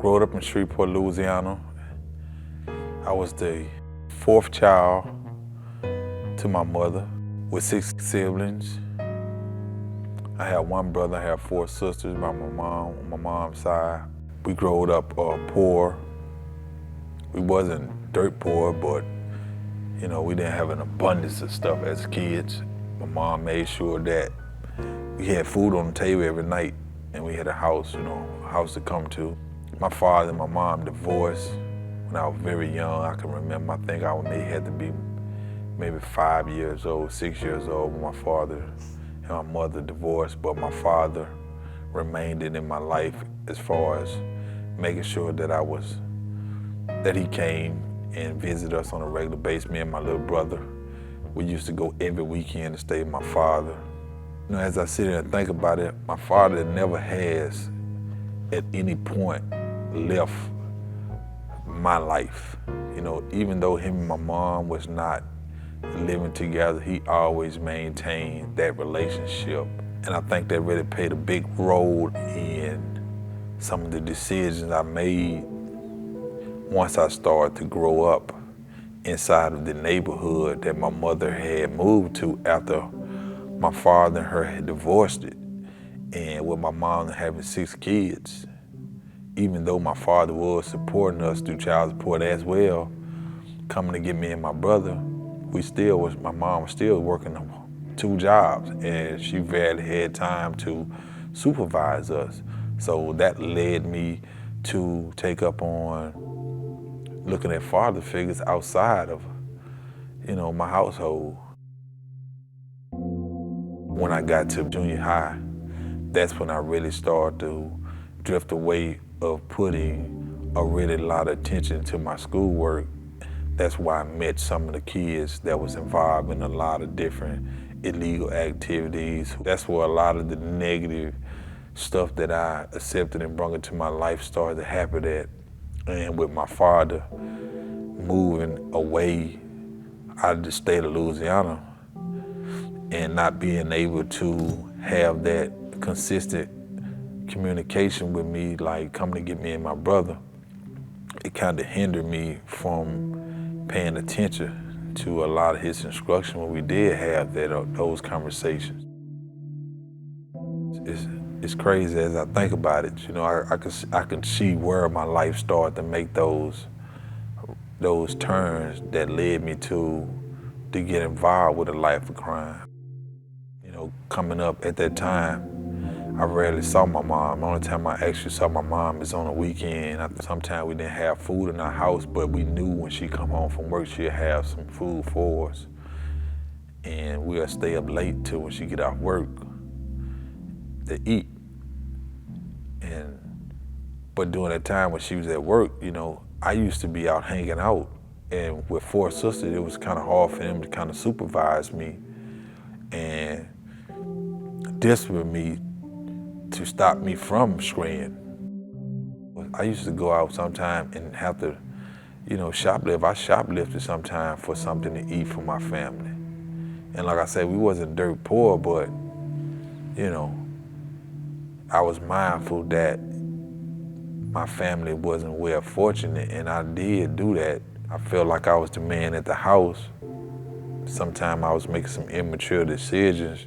grew up in Shreveport, Louisiana. I was the fourth child to my mother with 6 siblings. I had one brother, I had 4 sisters by my mom, on my mom's side. We grew up poor. We wasn't dirt poor, but we didn't have an abundance of stuff as kids. My mom made sure that we had food on the table every night, and we had a house, a house to come to. My father and my mom divorced when I was very young. I can remember, I think I had to be maybe 5 years old, 6 years old when my father and my mother divorced, but my father remained in my life as far as making sure that he came and visited us on a regular basis, me and my little brother. We used to go every weekend to stay with my father. As I sit here and think about it, my father never has at any point left my life. Even though him and my mom was not living together, he always maintained that relationship. And I think that really played a big role in some of the decisions I made once I started to grow up inside of the neighborhood that my mother had moved to after my father and her had divorced it. And with my mom having 6 kids, even though my father was supporting us through child support as well, coming to get me and my brother, my mom was still working 2 jobs, and she barely had time to supervise us. So that led me to take up on looking at father figures outside of, my household. When I got to junior high, that's when I really started to drift away of putting a really lot of attention to my schoolwork. That's why I met some of the kids that was involved in a lot of different illegal activities. That's where a lot of the negative stuff that I accepted and brought into my life started to happen at. And with my father moving away out of the state of Louisiana and not being able to have that consistent communication with me, like coming to get me and my brother, it kind of hindered me from paying attention to a lot of his instruction when we did have those conversations. It's crazy as I think about it. I can see where my life started to make those turns that led me to get involved with a life of crime. Coming up at that time, I rarely saw my mom. The only time I actually saw my mom is on a weekend. Sometimes we didn't have food in our house, but we knew when she come home from work, she'd have some food for us. And we'll stay up late till when she get off work to eat. But during that time when she was at work, I used to be out hanging out. And with 4 sisters, it was kind of hard for them to kind of supervise me and discipline me to stop me from straying. I used to go out sometime and have to, shoplift. I shoplifted sometime for something to eat for my family. And like I said, we wasn't dirt poor, but, I was mindful that my family wasn't well fortunate, and I did do that. I felt like I was the man at the house. Sometimes I was making some immature decisions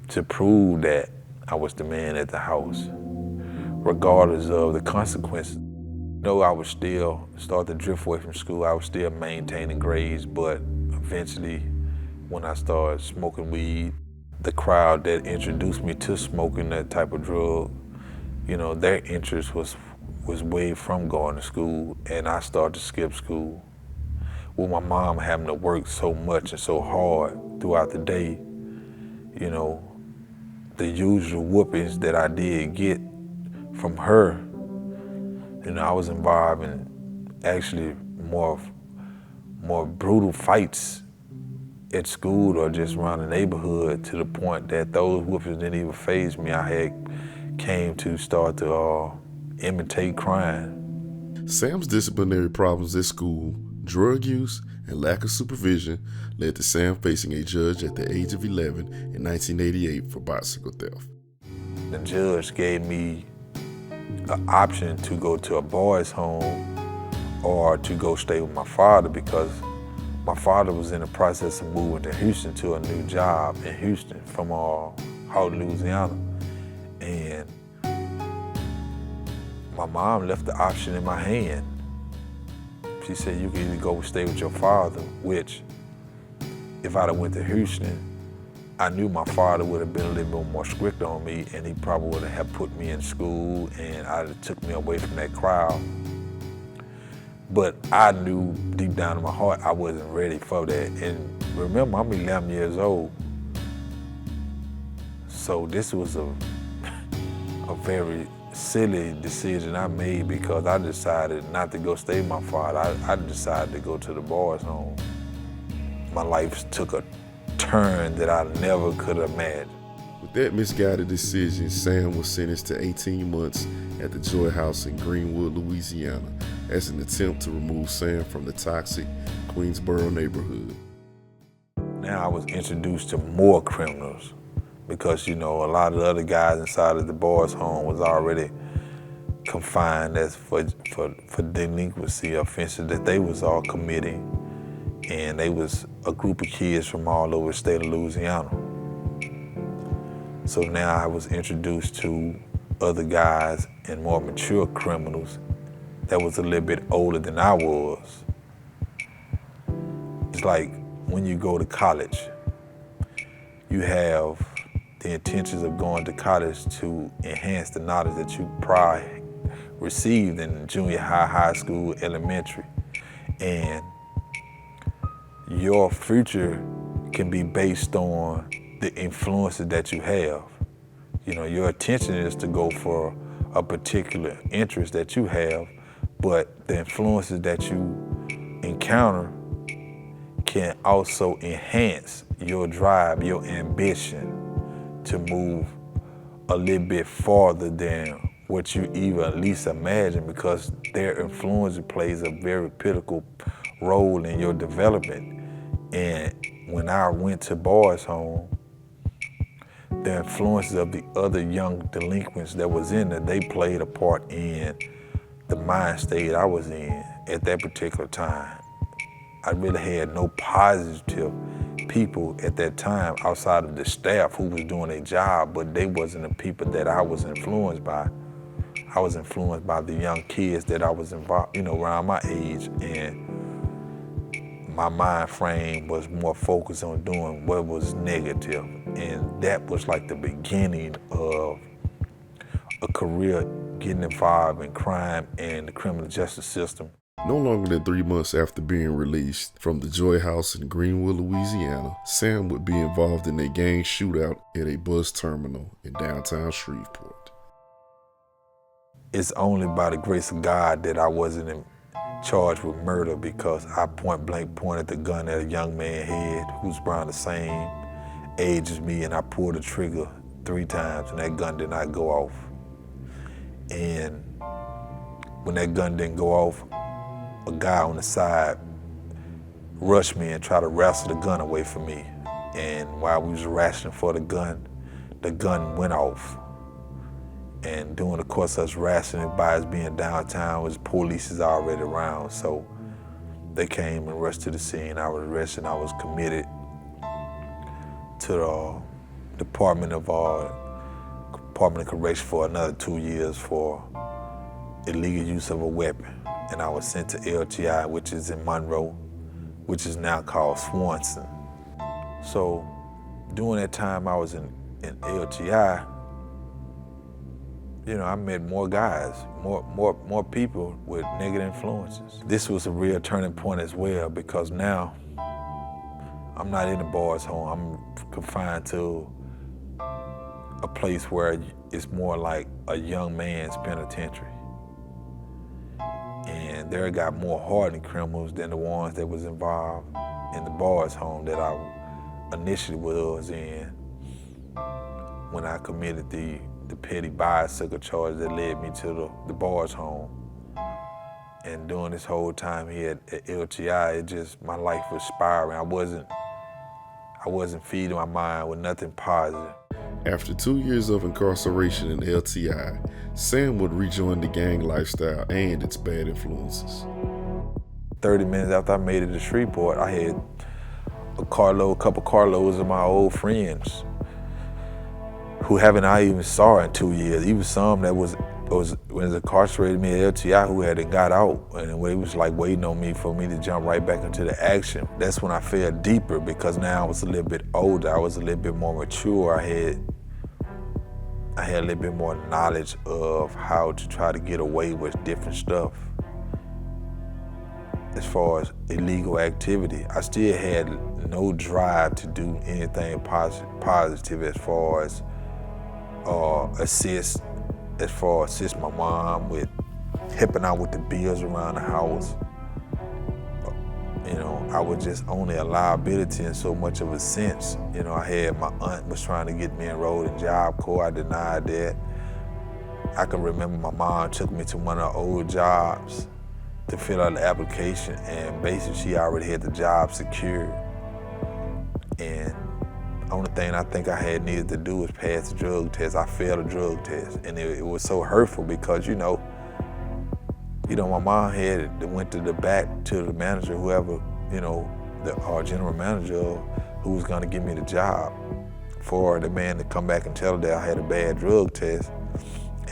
to prove that I was the man at the house, regardless of the consequences. Though I would still start to drift away from school, I was still maintaining grades, but eventually when I started smoking weed, the crowd that introduced me to smoking that type of drug, their interest was way from going to school, and I started to skip school. With my mom having to work so much and so hard throughout the day, the usual whoopings that I did get from her, I was involved in actually more brutal fights at school or just around the neighborhood, to the point that those whoopings didn't even faze me. I had came to start to imitate crime. Sam's disciplinary problems at school, drug use, and lack of supervision led to Sam facing a judge at the age of 11 in 1988 for bicycle theft. The judge gave me an option to go to a boys' home or to go stay with my father, because my father was in the process of moving to Houston to a new job in Houston from Louisiana. And my mom left the option in my hand. She said, you can either go stay with your father, which if I'd have went to Houston, I knew my father would have been a little bit more strict on me, and he probably would have put me in school, and I'd have took me away from that crowd. But I knew deep down in my heart I wasn't ready for that. And remember, I'm 11 years old. So this was a very silly decision I made, because I decided not to go stay with my father. I decided to go to the boys' home. My life took a turn that I never could have imagined. With that misguided decision, Sam was sentenced to 18 months at the Joy House in Greenwood, Louisiana, as an attempt to remove Sam from the toxic Queensboro neighborhood. Now I was introduced to more criminals, because, a lot of the other guys inside of the boys' home was already confined as for delinquency offenses that they was all committing. And they was a group of kids from all over the state of Louisiana. So now I was introduced to other guys and more mature criminals that was a little bit older than I was. It's like when you go to college, you have the intentions of going to college to enhance the knowledge that you probably received in junior high, high school, elementary. And your future can be based on the influences that you have. Your attention is to go for a particular interest that you have, but the influences that you encounter can also enhance your drive, your ambition to move a little bit farther than what you even at least imagine, because their influence plays a very critical role in your development. And when I went to boys' home, the influences of the other young delinquents that was in there, they played a part in the mind state I was in at that particular time. I really had no positive people at that time outside of the staff who was doing their job, but they wasn't the people that I was influenced by. I was influenced by the young kids that I was involved, around my age, and my mind frame was more focused on doing what was negative. And that was like the beginning of a career getting involved in crime and the criminal justice system. No longer than 3 months after being released from the Joy House in Greenwood, Louisiana, Sam would be involved in a gang shootout at a bus terminal in downtown Shreveport. It's only by the grace of God that I wasn't charged with murder, because I point blank pointed the gun at a young man's head who's around the same age as me, and I pulled the trigger 3 times and that gun did not go off. And when that gun didn't go off, a guy on the side rushed me and tried to wrestle the gun away from me. And while we was wrestling for the gun went off. And during the course of us wrestling, by us being downtown, was police is already around. So they came and rushed to the scene. I was arrested. I was committed to the Department of Correction for another 2 years for illegal use of a weapon. And I was sent to LTI, which is in Monroe, which is now called Swanson. So during that time I was in LTI, I met more guys, more people with negative influences. This was a real turning point as well, because now I'm not in the boys' home. I'm confined to a place where it's more like a young man's penitentiary. And there got more hardened criminals than the ones that was involved in the boys' home that I initially was in when I committed the petty bicycle charge that led me to the boys' home. And during this whole time here at LTI, my life was spiraling. I wasn't feeding my mind with nothing positive. After 2 years of incarceration in LTI, Sam would rejoin the gang lifestyle and its bad influences. 30 minutes after I made it to Shreveport, I had a couple carloads of my old friends who haven't I even saw in 2 years. Even some that was incarcerated me at LTI who hadn't got out, and it was like waiting on me for me to jump right back into the action. That's when I fell deeper, because now I was a little bit older. I was a little bit more mature. I had a little bit more knowledge of how to try to get away with different stuff. As far as illegal activity, I still had no drive to do anything positive as far as assist my mom with helping out with the bills around the house. You know, I was just only a liability in so much of a sense. You know, I had my aunt was trying to get me enrolled in Job Corps. I denied that. I can remember my mom took me to one of her old jobs to fill out the application, and basically she already had the job secured. And the only thing I think I had needed to do was pass the drug test. I failed the drug test, and it was so hurtful because, you know, my mom went to the back to the manager, whoever, you know, our general manager who was gonna give me the job, for the man to come back and tell her that I had a bad drug test,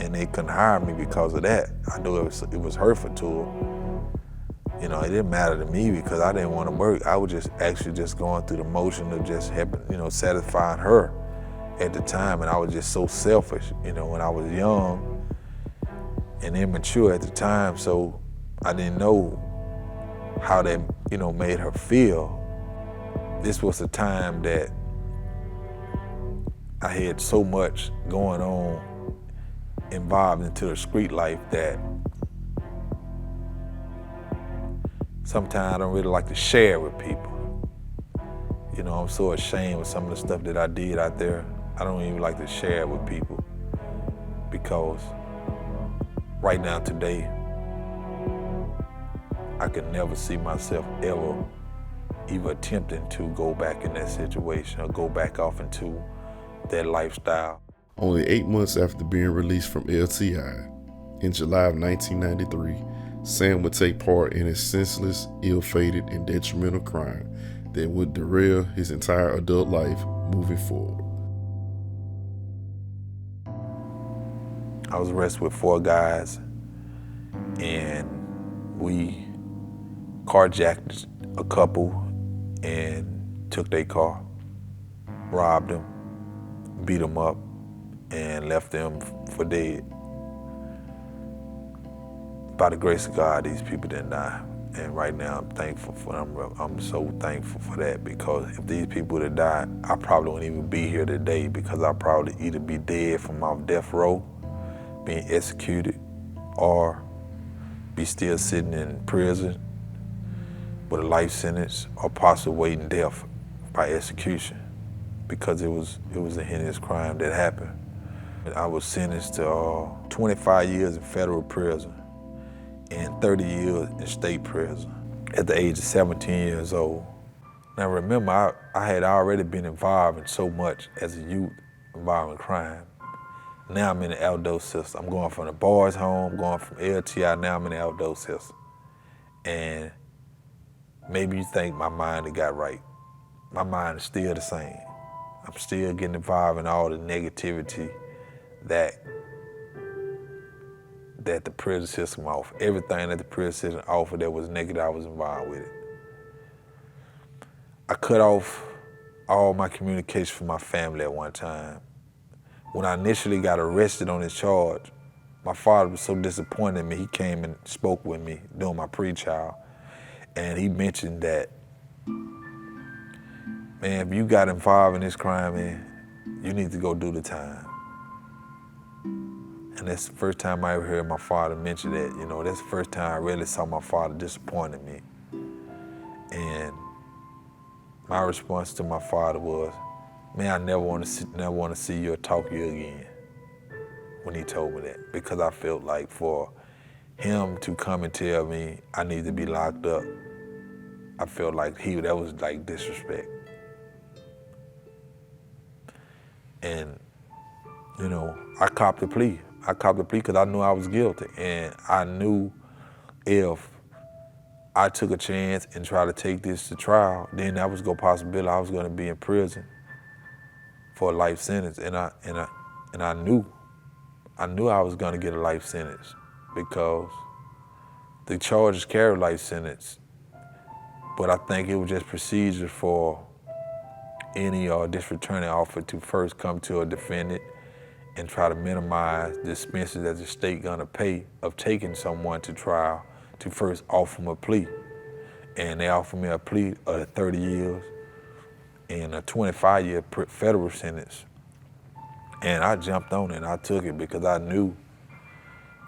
and they couldn't hire me because of that. I knew it was hurtful to her. You know, it didn't matter to me because I didn't want to work. I was just going through the motion of just helping, you know, satisfying her at the time, and I was just so selfish, you know, when I was young and immature at the time, so I didn't know how that, you know, made her feel. This was a time that I had so much going on involved into the street life that sometimes I don't really like to share with people. You know, I'm so ashamed of some of the stuff that I did out there. I don't even like to share it with people, because right now, today, I could never see myself ever even attempting to go back in that situation or go back off into that lifestyle. Only 8 months after being released from LTI, in July of 1993, Sam would take part in a senseless, ill-fated, and detrimental crime that would derail his entire adult life moving forward. I was arrested with 4 guys, and we carjacked a couple and took their car, robbed them, beat them up, and left them for dead. By the grace of God, these people didn't die. And right now, I'm thankful for them. I'm so thankful for that, because if these people had died, I probably wouldn't even be here today, because I'd probably either be dead from off death row, being executed, or be still sitting in prison with a life sentence, or possibly waiting death by execution, because it was a heinous crime that happened. I was sentenced to 25 years in federal prison and 30 years in state prison at the age of 17 years old. Now remember, I had already been involved in so much as a youth involved in crime. Now I'm in the outdoor system. I'm going from the boys' home, going from LTI, now I'm in the outdoor system. And maybe you think my mind had got right. My mind is still the same. I'm still getting involved in all the negativity that the prison system offered. Everything that the prison system offered that was negative, I was involved with it. I cut off all my communication from my family at one time. When I initially got arrested on this charge, my father was so disappointed in me, he came and spoke with me during my pre-trial, and he mentioned that, man, if you got involved in this crime, man, you need to go do the time. And that's the first time I ever heard my father mention that. You know, that's the first time I really saw my father disappointed me. And my response to my father was, man, I never want to see you or talk to you again, when he told me that. Because I felt like for him to come and tell me I need to be locked up, I felt like that was like disrespect. And You know, I copped the plea. I copped the plea because I knew I was guilty, and I knew if I took a chance and tried to take this to trial, then that was a possibility I was going to be in prison for a life sentence, and I knew I was going to get a life sentence because the charges carry life sentence, but I think it was just procedure for any district attorney officer to first come to a defendant and try to minimize the expenses that the state gonna pay of taking someone to trial to first offer them a plea. And they offered me a plea of 30 years and a 25-year federal sentence. And I jumped on it and I took it because I knew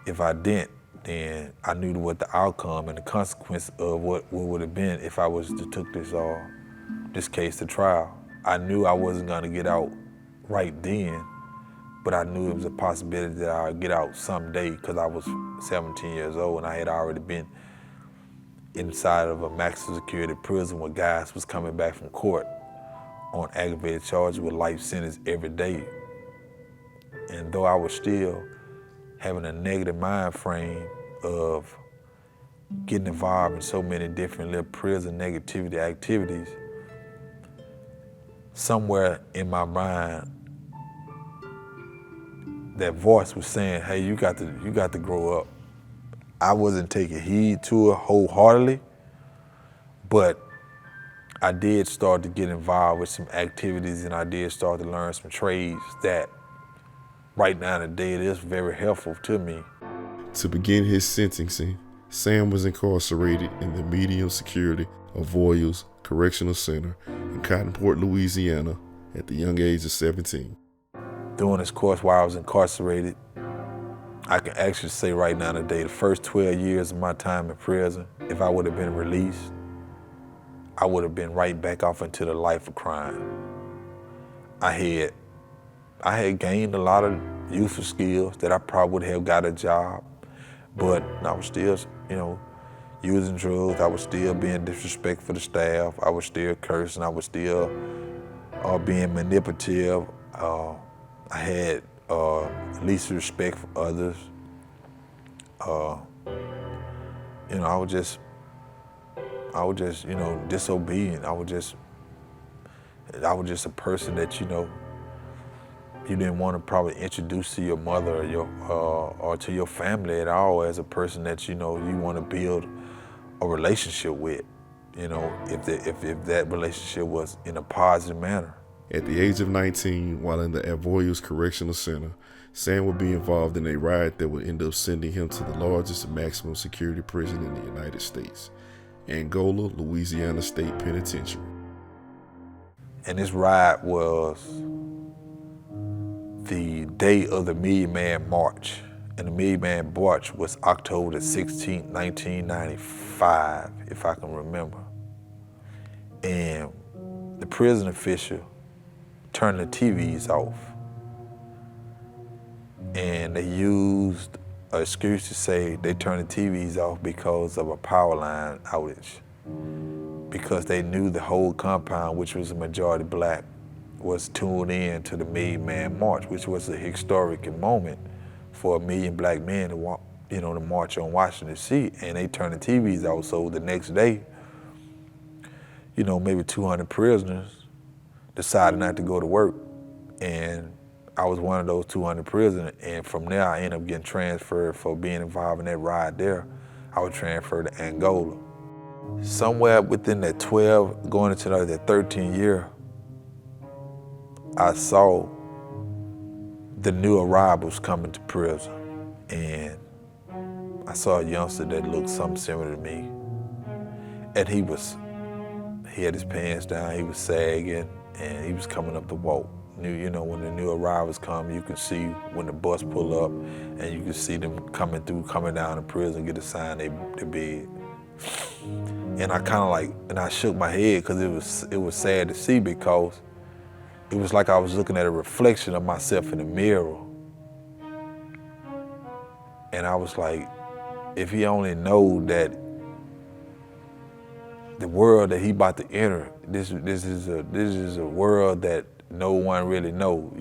if I didn't, then I knew what the outcome and the consequence of what would have been if I was to took this case to trial. I knew I wasn't gonna get out right then, but I knew it was a possibility that I'd get out someday because I was 17 years old and I had already been inside of a maximum security prison where guys was coming back from court on aggravated charges with life sentence every day. And though I was still having a negative mind frame of getting involved in so many different little prison negativity activities, somewhere in my mind, that voice was saying, hey, you got to grow up. I wasn't taking heed to it wholeheartedly, but I did start to get involved with some activities and I did start to learn some trades that right now today it is very helpful to me. To begin his sentencing, Sam was incarcerated in the medium security Avoyelles Correctional Center in Cottonport, Louisiana at the young age of 17. During this course while I was incarcerated, I can actually say right now today, the first 12 years of my time in prison, if I would have been released, I would have been right back off into the life of crime. I had gained a lot of useful skills that I probably would have got a job, but I was still, using drugs. I was still being disrespectful to staff. I was still cursing. I was still being manipulative. I had least respect for others. I was just, disobedient. I was just a person that, you didn't want to probably introduce to your mother or to your family at all as a person that, you want to build a relationship with, if that relationship was in a positive manner. At the age of 19, while in the Avoyelles Correctional Center, Sam would be involved in a riot that would end up sending him to the largest maximum security prison in the United States, Angola, Louisiana State Penitentiary. And this riot was the day of the Million Man March. And the Million Man March was October the 16th, 1995, if I can remember. And the prison official turned the TVs off. And they used an excuse to say they turned the TVs off because of a power line outage. Because they knew the whole compound, which was a majority black, was tuned in to the Million Man March, which was a historic moment for a million black men to walk, to march on Washington, D.C. And they turned the TVs off. So the next day, maybe 200 prisoners decided not to go to work. And I was one of those 200 prisoners. And from there, I ended up getting transferred for being involved in that riot there. I was transferred to Angola. Somewhere within that 12, going into that 13 year, I saw the new arrivals coming to prison. And I saw a youngster that looked something similar to me. And he had his pants down, he was sagging, and he was coming up the walk. When the new arrivals come, you can see when the bus pull up, and you can see them coming down to prison, get assigned their bed. And I shook my head because it was sad to see, because it was like I was looking at a reflection of myself in the mirror. And I was like, if he only know that the world that he about to enter, this is a world that no one really know.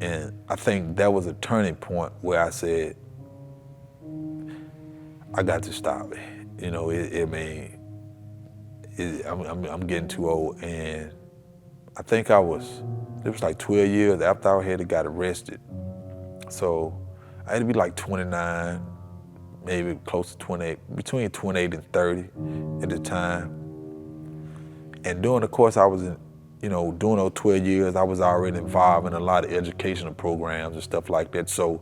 And I think that was a turning point where I said, I got to stop it. You know, I'm getting too old. And I think it was like 12 years after I had got arrested. So I had to be like 29, maybe close to 28, between 28 and 30 at the time. And during the course I was in, during those 12 years, I was already involved in a lot of educational programs and stuff like that. So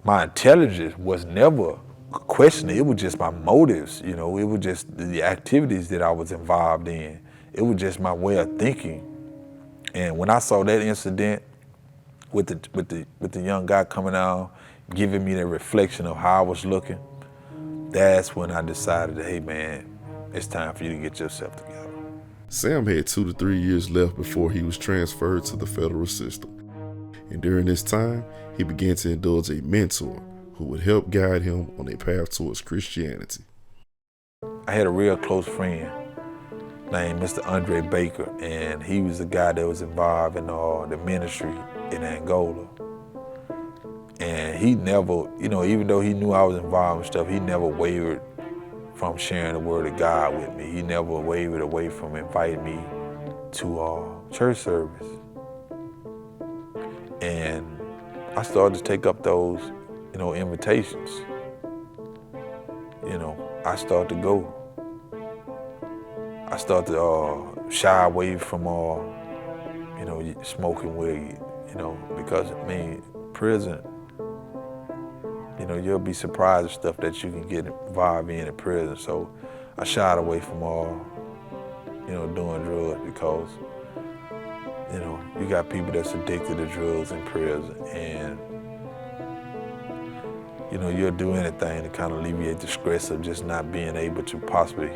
my intelligence was never questioned. It was just my motives, it was just the activities that I was involved in. It was just my way of thinking. And when I saw that incident with the young guy coming out, giving me the reflection of how I was looking, that's when I decided that, hey man, it's time for you to get yourself together. Sam had 2 to 3 years left before he was transferred to the federal system. And during this time, he began to indulge a mentor who would help guide him on a path towards Christianity. I had a real close friend named Mr. Andre Baker, and he was the guy that was involved in the ministry in Angola. And he never, even though he knew I was involved in stuff, he never wavered from sharing the word of God with me. He never wavered away from inviting me to church service. And I started to take up those, invitations. I started to go. I started to shy away from smoking weed, because prison, you'll be surprised at stuff that you can get involved in prison. So I shied away from doing drugs because, you got people that's addicted to drugs in prison, and, you'll do anything to kind of alleviate the stress of just not being able to possibly,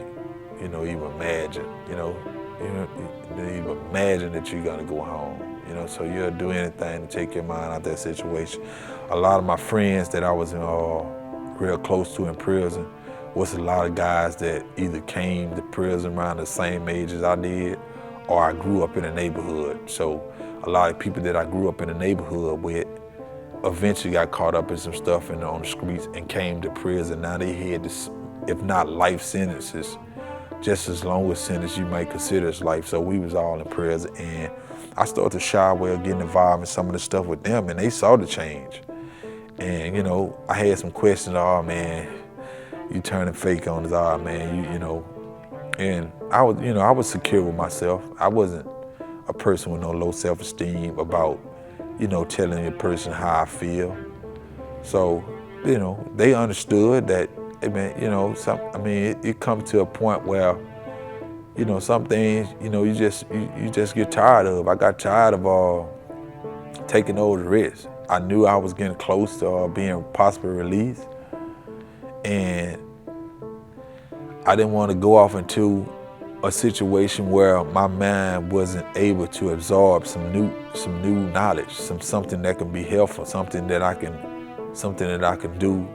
even imagine, even imagine that you're gonna go home. So you'll do anything to take your mind out of that situation. A lot of my friends that I was real close to in prison was a lot of guys that either came to prison around the same age as I did, or I grew up in a neighborhood. So a lot of people that I grew up in the neighborhood with eventually got caught up in some stuff on the streets and came to prison. Now they had this, if not life sentences, just as long as sentence you might consider as life. So we was all in prison, and I started to shy away of getting involved in some of the stuff with them, and they saw the change. And, I had some questions, oh man, you turning fake on us, oh man, and I was secure with myself. I wasn't a person with no low self-esteem about, telling a person how I feel. So, they understood that, hey man, it comes to a point where, some things, you just get tired of. I got tired of taking those risks. I knew I was getting close to being possibly released, and I didn't want to go off into a situation where my mind wasn't able to absorb some new knowledge, something that can be helpful, something that I can do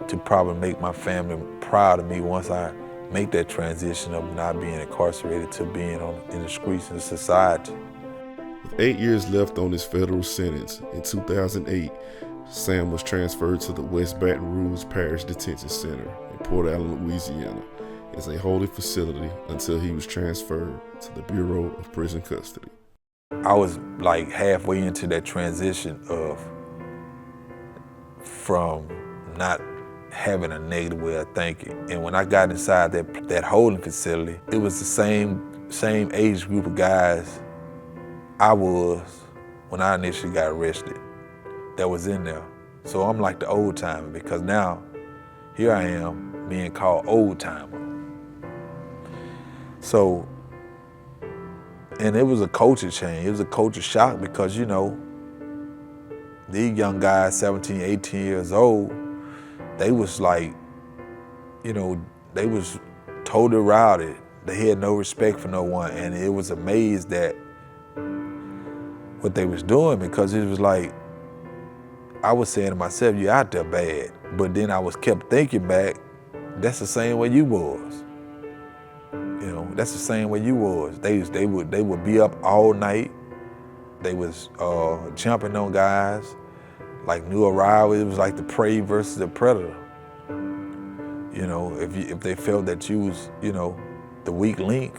to probably make my family proud of me once I make that transition of not being incarcerated to being in the streets of society. With 8 years left on his federal sentence, in 2008, Sam was transferred to the West Baton Rouge Parish Detention Center in Port Allen, Louisiana, as a holding facility until he was transferred to the Bureau of Prison Custody. I was like halfway into that transition from not having a negative way of thinking. And when I got inside that holding facility, it was the same age group of guys I was when I initially got arrested that was in there. So I'm like the old timer, because now here I am being called old timer. So, and it was a culture change. It was a culture shock because, these young guys, 17, 18 years old, they was like, they was totally rowdy. They had no respect for no one. And it was amazed that what they was doing, because it was like, I was saying to myself, you out there bad. But then I kept thinking back, that's the same way you was. That's the same way you was. They would be up all night. They was jumping on guys like new arrival. It was like the prey versus the predator. You know, if they felt that you was, you know, the weak link,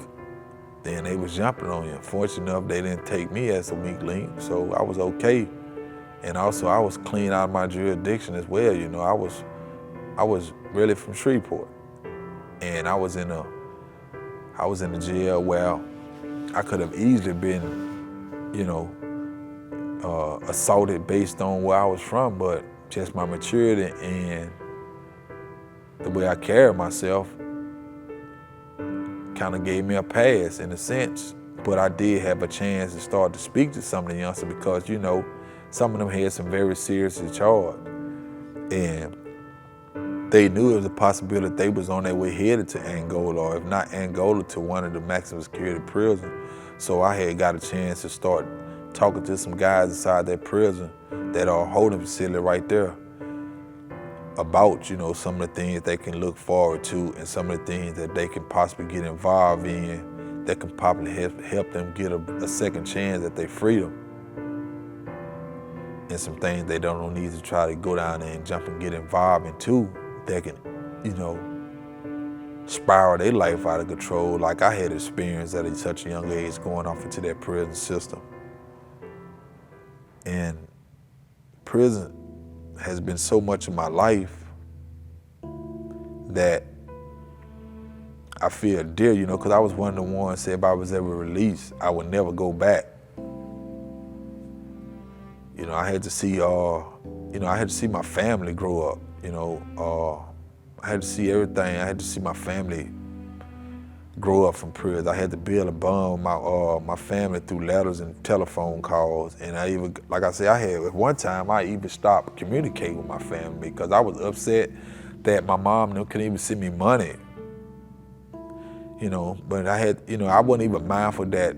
then they was jumping on you. Fortunate enough, they didn't take me as a weak link, so I was okay. And also, I was clean out of my jurisdiction as well. You know, I was really from Shreveport, and I was in the jail where I could have easily been, you know, assaulted based on where I was from, but just my maturity and the way I carried myself kind of gave me a pass in a sense. But I did have a chance to start to speak to some of the youngsters because, you know, some of them had some very serious charge. And they knew it was a possibility that they was on their way headed to Angola, or if not Angola, to one of the maximum security prisons. So I had got a chance to start talking to some guys inside that prison, that holding facility right there, about, you know, some of the things they can look forward to and some of the things that they can possibly get involved in that can probably help them get a second chance at their freedom. And some things they don't need to try to go down there and jump and get involved into that can, you know, spiral their life out of control, like I had experienced at such a young age going off into that prison system. And prison has been so much of my life that I feel dear, you know, because I was one of the ones that if I was ever released, I would never go back. You know, I had to see, I had to see my family grow up. You know, I had to see everything. I had to see my family grow up from prison. I had to build a bond with my family through letters and telephone calls. And I even, like I said, at one time, I even stopped communicating with my family because I was upset that my mom couldn't even send me money. You know, but I had, you know, I wasn't even mindful that,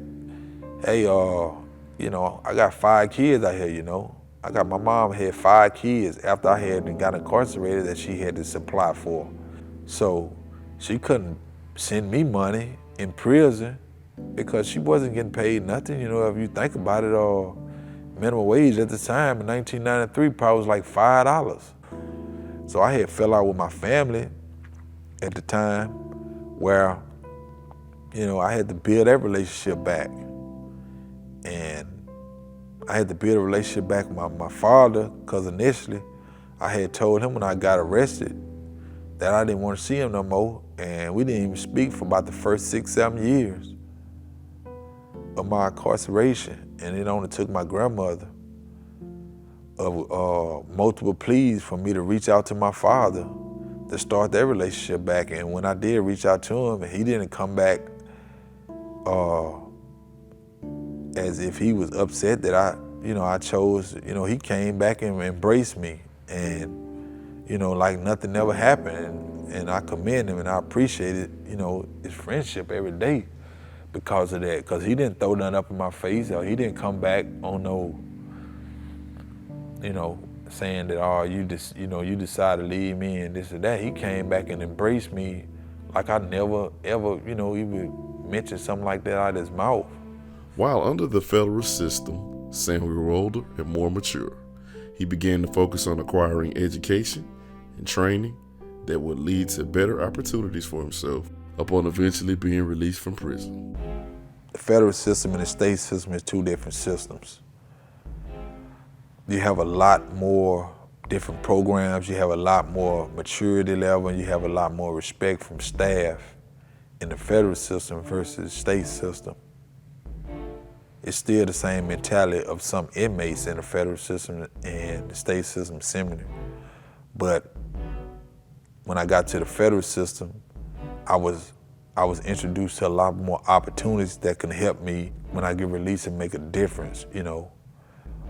hey, you know, I got 5 kids out here, you know. My mom had 5 kids after I had got incarcerated that she had to supply for. So she couldn't send me money in prison because she wasn't getting paid nothing. You know, if you think about it, minimum wage at the time in 1993 probably was like $5. So I had fell out with my family at the time where, you know, I had to build that relationship back. And I had to build a relationship back with my father because initially I had told him when I got arrested that I didn't want to see him no more. And we didn't even speak for about the first 6, 7 years of my incarceration. And it only took my grandmother of multiple pleas for me to reach out to my father to start that relationship back. And when I did reach out to him, he didn't come back as if he was upset that I chose, you know, he came back and embraced me and, you know, like nothing ever happened. And I commend him and I appreciated, you know, his friendship every day because of that. Because he didn't throw nothing up in my face or he didn't come back on no, you know, saying that, oh, you decided to leave me and this or that. He came back and embraced me like I never, ever, you know, even mentioned something like that out of his mouth. While under the federal system, Sam grew older and more mature. He began to focus on acquiring education and training that would lead to better opportunities for himself upon eventually being released from prison. The federal system and the state system is 2 different systems. You have a lot more different programs, you have a lot more maturity level, and you have a lot more respect from staff in the federal system versus the state system. It's still the same mentality of some inmates in the federal system and the state system similar. But when I got to the federal system, I was introduced to a lot more opportunities that can help me when I get released and make a difference, you know,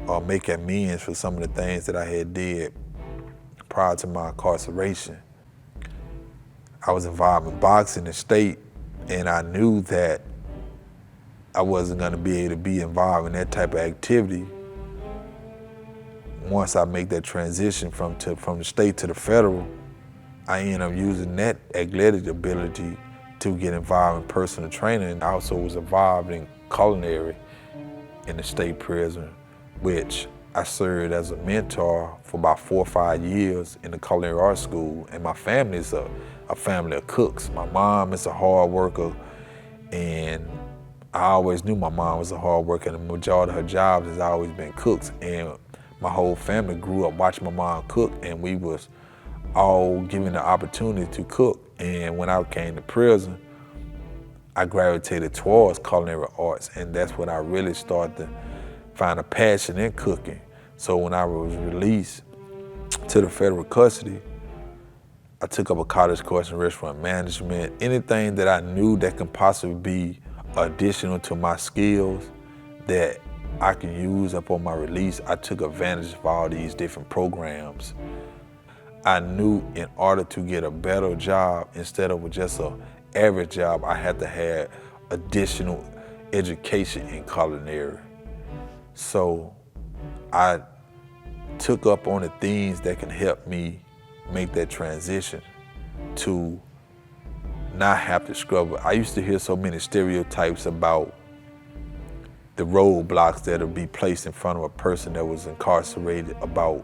or make amends for some of the things that I had did prior to my incarceration. I was involved in boxing in the state, and I knew that I wasn't gonna be able to be involved in that type of activity once I make that transition from the state to the federal. I ended up using that athletic ability to get involved in personal training. I also was involved in culinary in the state prison, which I served as a mentor for about 4 or 5 years in the culinary arts school. And my family is a family of cooks. My mom is a hard worker, and I always knew my mom was a hard worker, and the majority of her jobs has always been cooks. And my whole family grew up watching my mom cook, and we was all given the opportunity to cook. And when I came to prison, I gravitated towards culinary arts, and that's when I really started to find a passion in cooking. So when I was released to the federal custody, I took up a college course in restaurant management. Anything that I knew that could possibly be additional to my skills that I can use upon my release, I took advantage of all these different programs. I knew in order to get a better job, instead of just an average job, I had to have additional education in culinary. So I took up on the things that can help me make that transition to not have to struggle. I used to hear so many stereotypes about the roadblocks that would be placed in front of a person that was incarcerated about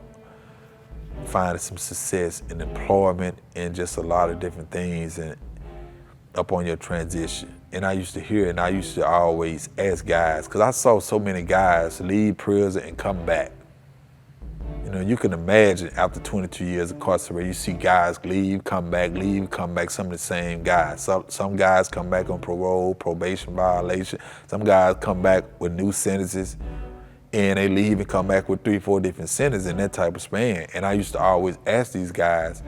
finding some success in employment and just a lot of different things and up on your transition. And I used to hear it, and I used to always ask guys, because I saw so many guys leave prison and come back. You know, you can imagine after 22 years incarcerated, you see guys leave, come back, some of the same guys. Some guys come back on parole, probation violation. Some guys come back with new sentences, and they leave and come back with 3 or 4 different sentences in that type of span. And I used to always ask these guys,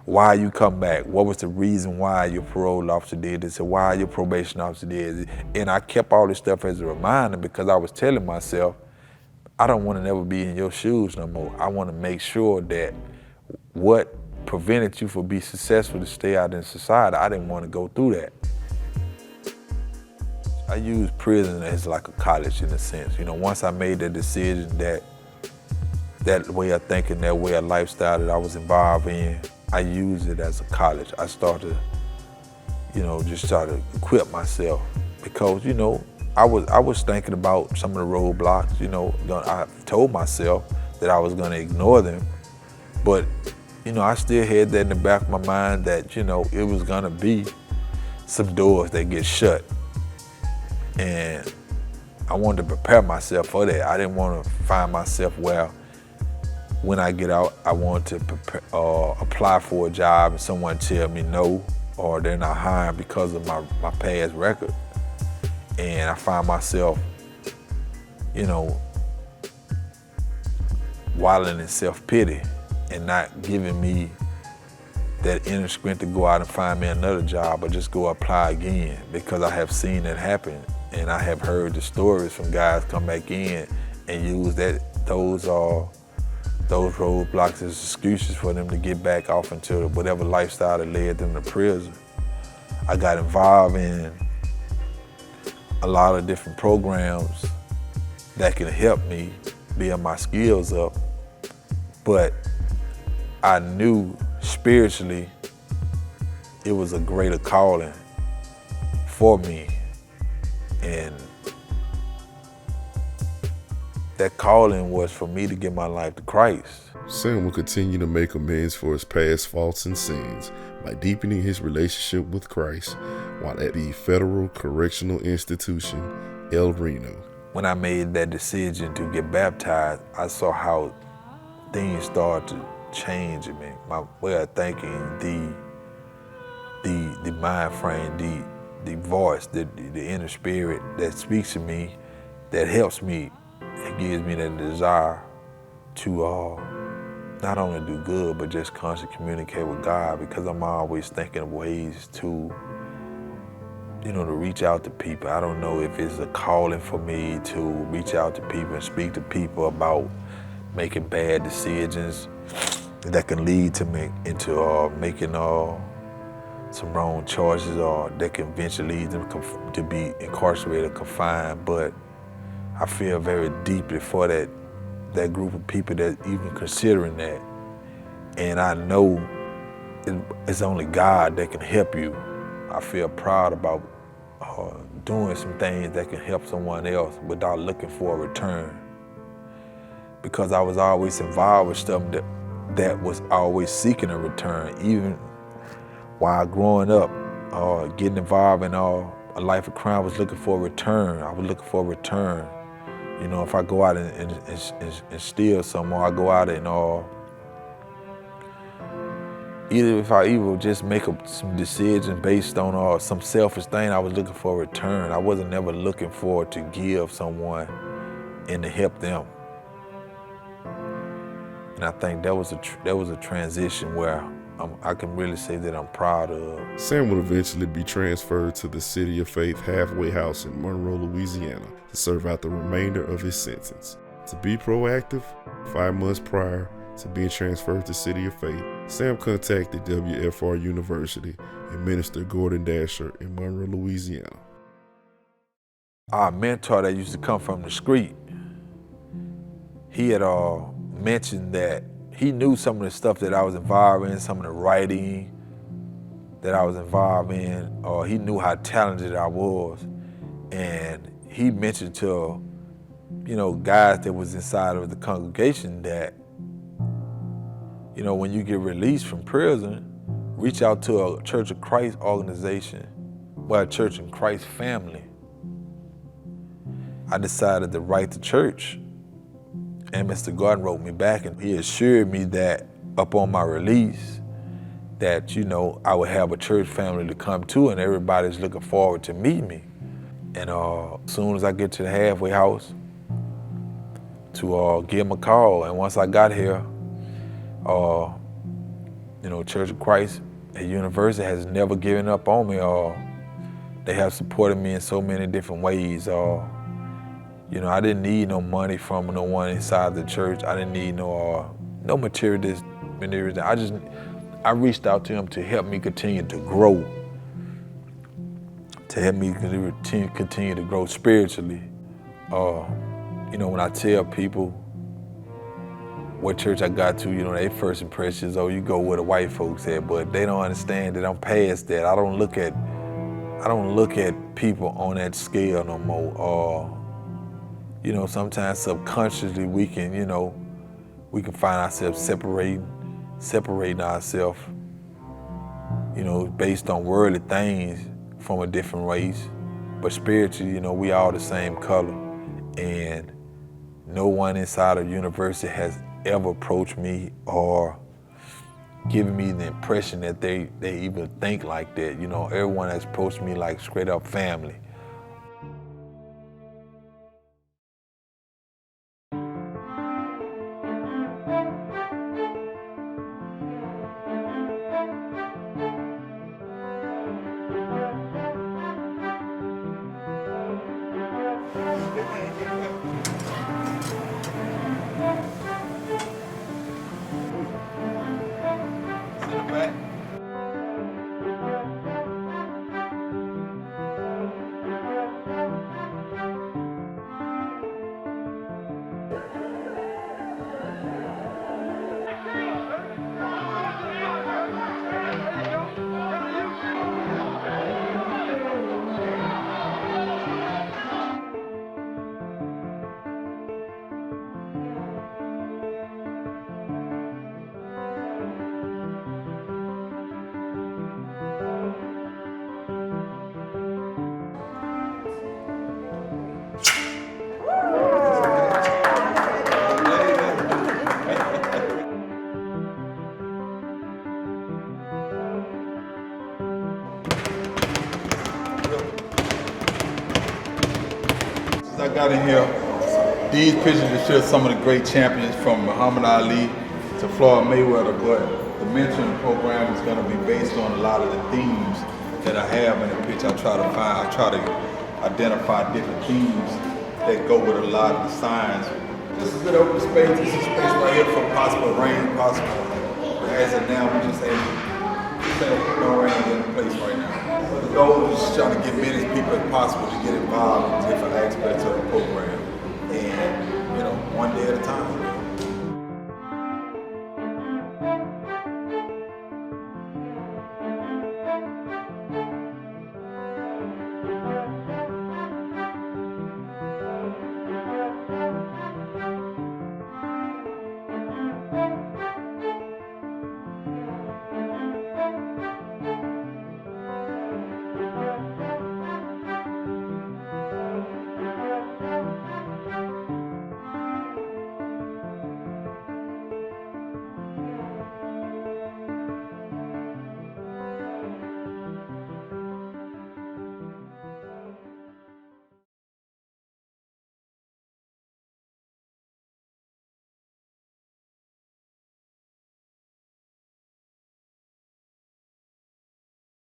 why you come back? What was the reason why your parole officer did this, or why your probation officer did it? And I kept all this stuff as a reminder, because I was telling myself, I don't want to never be in your shoes no more. I want to make sure that what prevented you from being successful to stay out in society, I didn't want to go through that. I use prison as like a college in a sense. You know, once I made that decision, that way of thinking, that way of lifestyle that I was involved in, I used it as a college. I started, you know, just try to equip myself, because, you know, I was thinking about some of the roadblocks. You know, I told myself that I was going to ignore them, but, you know, I still had that in the back of my mind that, you know, it was going to be some doors that get shut. And I wanted to prepare myself for that. I didn't want to find myself where, when I get out, I want to apply for a job and someone tell me no, or they're not hiring because of my past record. And I find myself, you know, wallowing in self-pity and not giving me that inner strength to go out and find me another job or just go apply again, because I have seen it happen, and I have heard the stories from guys come back in and use those roadblocks as excuses for them to get back off into whatever lifestyle that led them to prison. I got involved in a lot of different programs that can help me build my skills up, but I knew spiritually it was a greater calling for me, and that calling was for me to give my life to Christ. Sam will continue to make amends for his past faults and sins by deepening his relationship with Christ while at the Federal Correctional Institution, El Reno. When I made that decision to get baptized, I saw how things started to change in me. My way of thinking, the mind frame, the voice, the inner spirit that speaks to me, that helps me, it gives me that desire to not only do good, but just constantly communicate with God, because I'm always thinking of ways to, you know, to reach out to people. I don't know if it's a calling for me to reach out to people and speak to people about making bad decisions that can lead to into making some wrong choices, or that can eventually lead them to be incarcerated, confined. But I feel very deeply for that group of people that even considering that. And I know it's only God that can help you. I feel proud about doing some things that can help someone else without looking for a return. Because I was always involved with stuff that was always seeking a return, even while growing up, getting involved in a life of crime. I was looking for a return. I was looking for a return. You know, if I go out and steal something, or I go out and either if I even just make some decision based on some selfish thing, I was looking for a return. I wasn't never looking for to give someone and to help them. And I think that was a transition where I can really say that I'm proud of. Sam would eventually be transferred to the City of Faith halfway house in Monroe, Louisiana, to serve out the remainder of his sentence. To be proactive, 5 months prior to being transferred to City of Faith, Sam contacted WFR University and Minister Gordon Dasher in Monroe, Louisiana. Our mentor that used to come from the street, he had mentioned that he knew some of the stuff that I was involved in, some of the writing that I was involved in, or he knew how talented I was. And he mentioned to, guys that was inside of the congregation that, when you get released from prison, reach out to a Church of Christ organization, or a Church in Christ family. I decided to write the church. And Mr. Gordon wrote me back, and he assured me that upon my release, that, I would have a church family to come to, and everybody's looking forward to meet me. And as soon as I get to the halfway house, to give him a call. And once I got here, Church of Christ at University has never given up on me. They have supported me in so many different ways. I didn't need no money from no one inside the church. I didn't need no materials. I reached out to him to help me continue to grow, to help me continue to grow spiritually. When I tell people what church I got to, their first impression is, you go where the white folks at, but they don't understand that I'm past that. I don't look at people on that scale no more. Sometimes subconsciously we can find ourselves separating ourselves, based on worldly things from a different race. But spiritually, we all the same color. And no one inside of university has ever approached me or given me the impression that they even think like that. Everyone has approached me like straight up family. I got in here, these pictures that show some of the great champions from Muhammad Ali to Floyd Mayweather, but the mentoring program is going to be based on a lot of the themes that I have in the picture. I try to identify different themes that go with a lot of the signs. This is a good open space. This is space right here for possible rain, possible. But as of now, we just have no rain in the place right now. The goal is just trying to get many people as possible to get involved in different aspects of the program, and one day at a time.